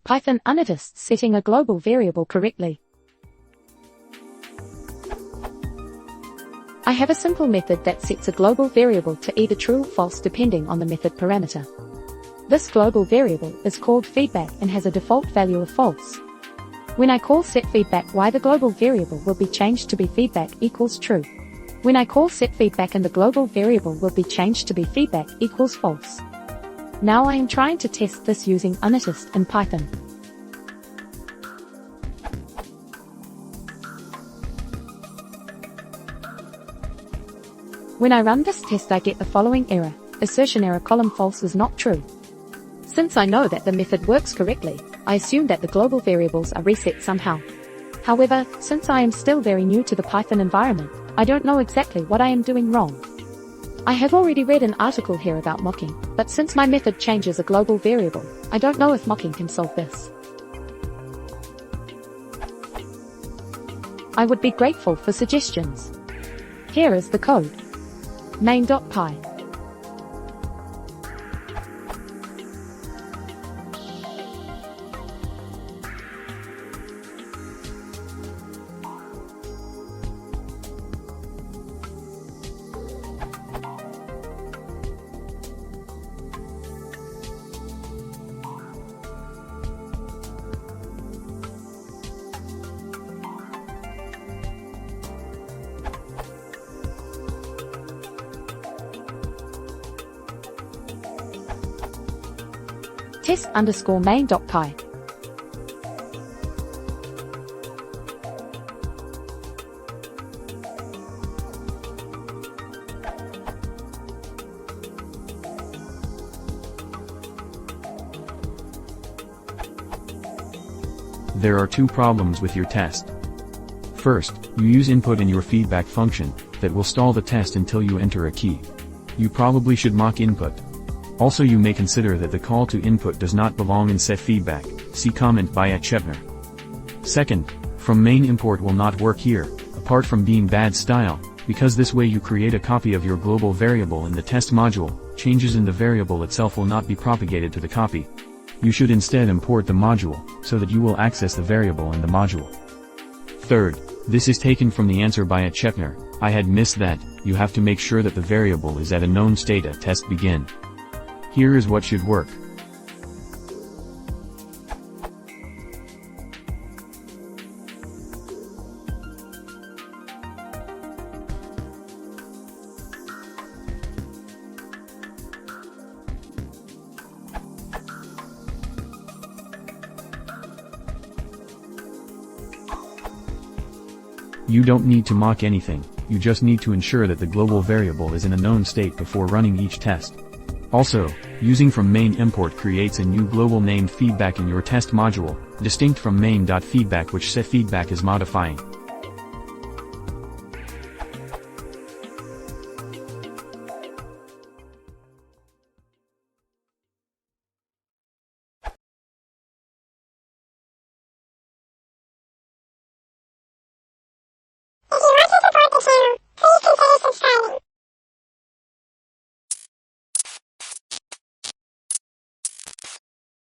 python-unittest setting a global variable correctly. I have a simple method that sets a global variable to either true or false depending on the method parameter. This global variable is called feedback and has a default value of false. When I call setFeedback, the global variable will be changed to be feedback equals true. When I call setFeedback and the global variable will be changed to be feedback equals false. Now I am trying to test this using unittest in Python. When I run this test, I get the following error: assertion error, column false is not true. Since I know that the method works correctly, I assume that the global variables are reset somehow. However, since I am still very new to the Python environment, I don't know exactly what I am doing wrong. I have already read an article here about mocking, but since my method changes a global variable, I don't know if mocking can solve this. I would be grateful for suggestions. Here is the code. main.py. test_main.py. There are two problems with your test. First, you use input in your feedback function that will stall the test until you enter a key. You probably should mock input. Also, you may consider that the call to input does not belong in setFeedback, see comment by @Chepner. Second, from main import will not work here, apart from being bad style, because this way you create a copy of your global variable in the test module, changes in the variable itself will not be propagated to the copy. You should instead import the module, so that you will access the variable in the module. Third, this is taken from the answer by @Chepner. I had missed that, you have to make sure that the variable is at a known state at test begin. Here is what should work. You don't need to mock anything, you just need to ensure that the global variable is in a known state before running each test. Also, using from main import creates a new global named feedback in your test module, distinct from main.feedback which setFeedback is modifying.